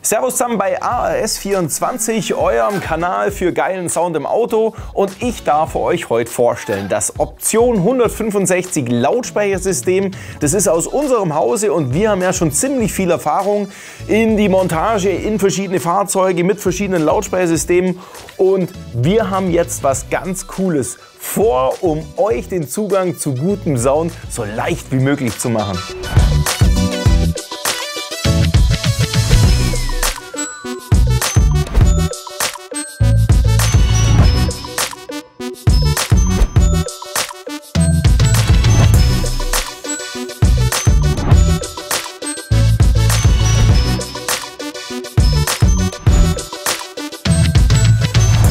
Servus zusammen bei ARS24, eurem Kanal für geilen Sound im Auto, und ich darf euch heute vorstellen das Option 165 Lautsprechersystem. Das ist aus unserem Hause und wir haben ja schon ziemlich viel Erfahrung in die Montage in verschiedene Fahrzeuge mit verschiedenen Lautsprechersystemen, und wir haben jetzt was ganz Cooles vor, um euch den Zugang zu gutem Sound so leicht wie möglich zu machen.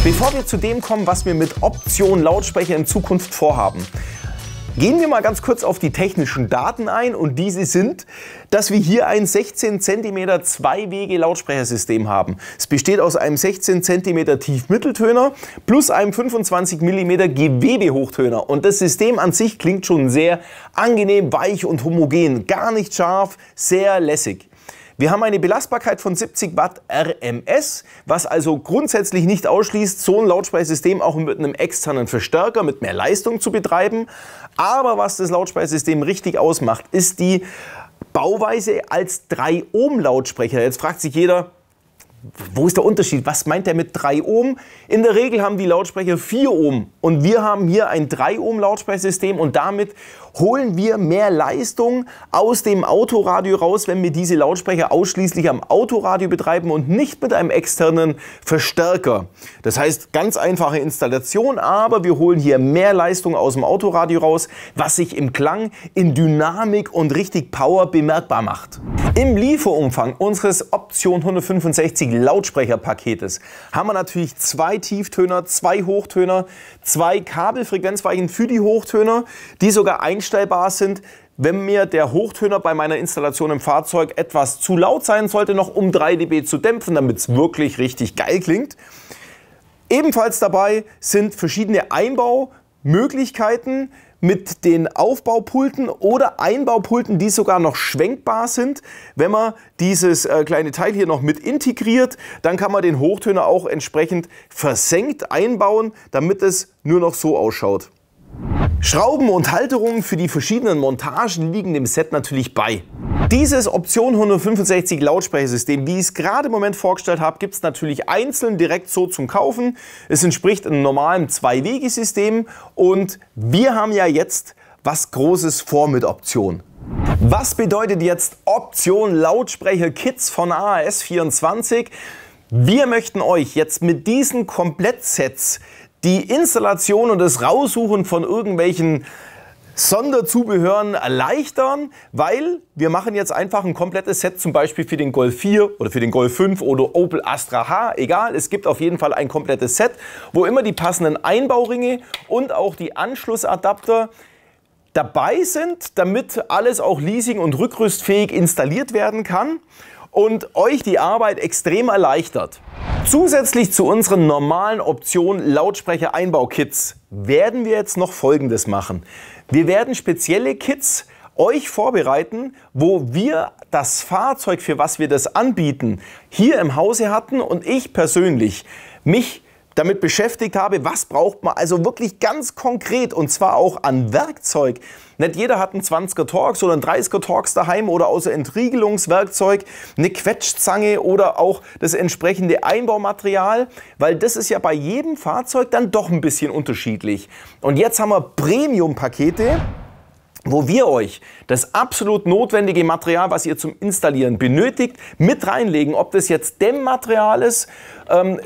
Bevor wir zu dem kommen, was wir mit Option Lautsprecher in Zukunft vorhaben, gehen wir mal ganz kurz auf die technischen Daten ein, und diese sind, dass wir hier ein 16 cm Zwei-Wege-Lautsprechersystem haben. Es besteht aus einem 16 cm Tiefmitteltöner plus einem 25 mm Gewebe-Hochtöner, und das System an sich klingt schon sehr angenehm, weich und homogen, gar nicht scharf, sehr lässig. Wir haben eine Belastbarkeit von 70 Watt RMS, was also grundsätzlich nicht ausschließt, so ein Lautsprechersystem auch mit einem externen Verstärker mit mehr Leistung zu betreiben. Aber was das Lautsprechersystem richtig ausmacht, ist die Bauweise als 3 Ohm Lautsprecher. Jetzt fragt sich jeder, wo ist der Unterschied? Was meint er mit 3 Ohm? In der Regel haben die Lautsprecher 4 Ohm und wir haben hier ein 3 Ohm Lautsprechersystem, und damit holen wir mehr Leistung aus dem Autoradio raus, wenn wir diese Lautsprecher ausschließlich am Autoradio betreiben und nicht mit einem externen Verstärker. Das heißt, ganz einfache Installation, aber wir holen hier mehr Leistung aus dem Autoradio raus, was sich im Klang, in Dynamik und richtig Power bemerkbar macht. Im Lieferumfang unseres Option 165 Lautsprecherpaketes haben wir natürlich 2 Tieftöner, 2 Hochtöner, 2 Kabelfrequenzweichen für die Hochtöner, die sogar einstellbar sind, wenn mir der Hochtöner bei meiner Installation im Fahrzeug etwas zu laut sein sollte, noch um 3 dB zu dämpfen, damit es wirklich richtig geil klingt. Ebenfalls dabei sind verschiedene Einbaumöglichkeiten mit den Aufbaupulten oder Einbaupulten, die sogar noch schwenkbar sind. Wenn man dieses kleine Teil hier noch mit integriert, dann kann man den Hochtöner auch entsprechend versenkt einbauen, damit es nur noch so ausschaut. Schrauben und Halterungen für die verschiedenen Montagen liegen dem Set natürlich bei. Dieses Option 165 Lautsprechersystem, wie ich es gerade im Moment vorgestellt habe, gibt es natürlich einzeln direkt so zum Kaufen. Es entspricht einem normalen Zwei-Wege-System, und wir haben ja jetzt was Großes vor mit Option. Was bedeutet jetzt Option Lautsprecher Kits von ARS24? Wir möchten euch jetzt mit diesen Komplettsets die Installation und das Raussuchen von irgendwelchen Sonderzubehören erleichtern, weil wir machen jetzt einfach ein komplettes Set, zum Beispiel für den Golf 4 oder für den Golf 5 oder Opel Astra H, egal, es gibt auf jeden Fall ein komplettes Set, wo immer die passenden Einbauringe und auch die Anschlussadapter dabei sind, damit alles auch leasing- und rückrüstfähig installiert werden kann und euch die Arbeit extrem erleichtert. Zusätzlich zu unseren normalen Optionen Lautsprecher-Einbaukits werden wir jetzt noch Folgendes machen. Wir werden spezielle Kits euch vorbereiten, wo wir das Fahrzeug, für was wir das anbieten, hier im Hause hatten und ich persönlich mich damit beschäftigt habe, was braucht man also wirklich ganz konkret, und zwar auch an Werkzeug. Nicht jeder hat einen 20er Torx oder einen 30er Torx daheim oder außer Entriegelungswerkzeug eine Quetschzange oder auch das entsprechende Einbaumaterial, weil das ist ja bei jedem Fahrzeug dann doch ein bisschen unterschiedlich. Und jetzt haben wir Premium-Pakete, wo wir euch das absolut notwendige Material, was ihr zum Installieren benötigt, mit reinlegen. Ob das jetzt Dämmmaterial ist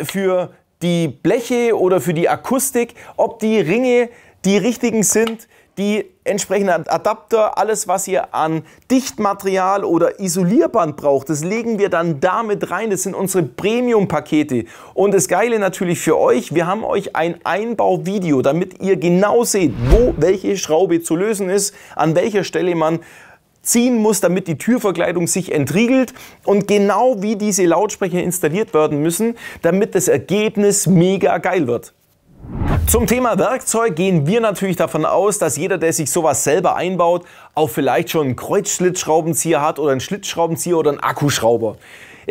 für die Bleche oder für die Akustik, ob die Ringe die richtigen sind, die entsprechenden Adapter, alles was ihr an Dichtmaterial oder Isolierband braucht, das legen wir dann damit rein. Das sind unsere Premium-Pakete. Und das Geile natürlich für euch, wir haben euch ein Einbauvideo, damit ihr genau seht, wo welche Schraube zu lösen ist, an welcher Stelle man ziehen muss, damit die Türverkleidung sich entriegelt, und genau wie diese Lautsprecher installiert werden müssen, damit das Ergebnis mega geil wird. Zum Thema Werkzeug gehen wir natürlich davon aus, dass jeder, der sich sowas selber einbaut, auch vielleicht schon einen Kreuzschlitzschraubenzieher hat oder einen Schlitzschraubenzieher oder einen Akkuschrauber.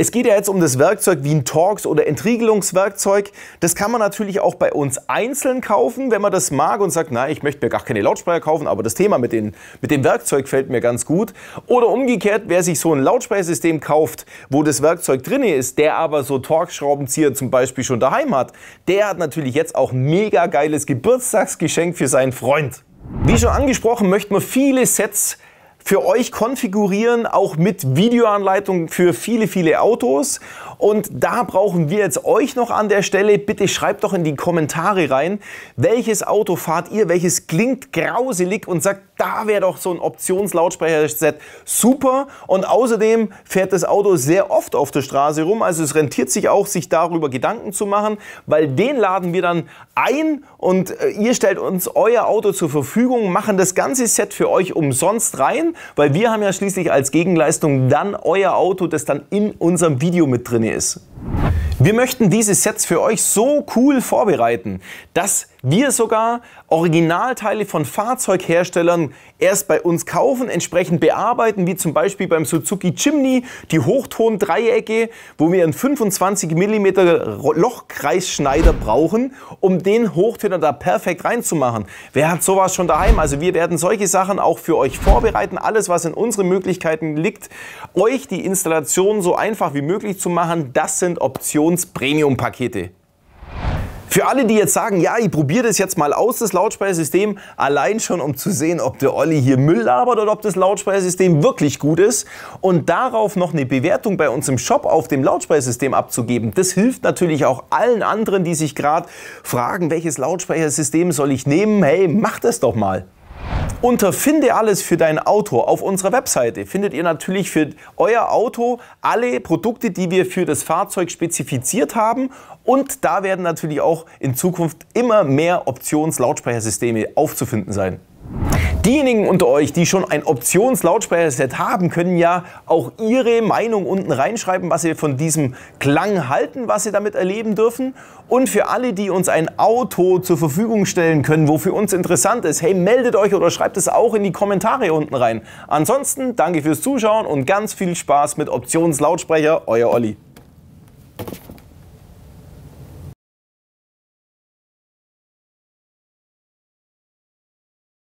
Es geht ja jetzt um das Werkzeug wie ein Torx oder Entriegelungswerkzeug. Das kann man natürlich auch bei uns einzeln kaufen, wenn man das mag und sagt, na, ich möchte mir gar keine Lautsprecher kaufen, aber das Thema mit dem Werkzeug fällt mir ganz gut. Oder umgekehrt, wer sich so ein Lautsprechersystem kauft, wo das Werkzeug drin ist, der aber so Torx-Schraubenzieher zum Beispiel schon daheim hat, der hat natürlich jetzt auch mega geiles Geburtstagsgeschenk für seinen Freund. Wie schon angesprochen, möchten wir viele Sets für euch konfigurieren, auch mit Videoanleitung für viele Autos. Und da brauchen wir jetzt euch noch an der Stelle. Bitte schreibt doch in die Kommentare rein, welches Auto fahrt ihr, welches klingt grauselig und sagt, da wäre doch so ein Optionslautsprecherset super. Und außerdem fährt das Auto sehr oft auf der Straße rum. Also es rentiert sich auch, sich darüber Gedanken zu machen, weil den laden wir dann ein und ihr stellt uns euer Auto zur Verfügung, machen das ganze Set für euch umsonst rein, weil wir haben ja schließlich als Gegenleistung dann euer Auto, das dann in unserem Video mit drin ist. Wir möchten diese Sets für euch so cool vorbereiten, dass wir sogar Originalteile von Fahrzeugherstellern erst bei uns kaufen, entsprechend bearbeiten, wie zum Beispiel beim Suzuki Jimny, die Hochtondreiecke, wo wir einen 25 mm Lochkreisschneider brauchen, um den Hochtöner da perfekt reinzumachen. Wer hat sowas schon daheim? Also wir werden solche Sachen auch für euch vorbereiten, alles was in unseren Möglichkeiten liegt, euch die Installation so einfach wie möglich zu machen. Das sind Options-Premium-Pakete. Für alle, die jetzt sagen, ja, ich probiere das jetzt mal aus, das Lautsprechersystem, allein schon, um zu sehen, ob der Olli hier Müll labert oder ob das Lautsprechersystem wirklich gut ist und darauf noch eine Bewertung bei uns im Shop auf dem Lautsprechersystem abzugeben, das hilft natürlich auch allen anderen, die sich gerade fragen, welches Lautsprechersystem soll ich nehmen? Hey, macht das doch mal! Unter Finde alles für dein Auto auf unserer Webseite findet ihr natürlich für euer Auto alle Produkte, die wir für das Fahrzeug spezifiziert haben. Und da werden natürlich auch in Zukunft immer mehr Options-Lautsprechersysteme aufzufinden sein. Diejenigen unter euch, die schon ein Options-Lautsprecherset haben, können ja auch ihre Meinung unten reinschreiben, was sie von diesem Klang halten, was sie damit erleben dürfen. Und für alle, die uns ein Auto zur Verfügung stellen können, wo für uns interessant ist, hey, meldet euch oder schreibt es auch in die Kommentare unten rein. Ansonsten danke fürs Zuschauen und ganz viel Spaß mit Options-Lautsprecher, euer Olli.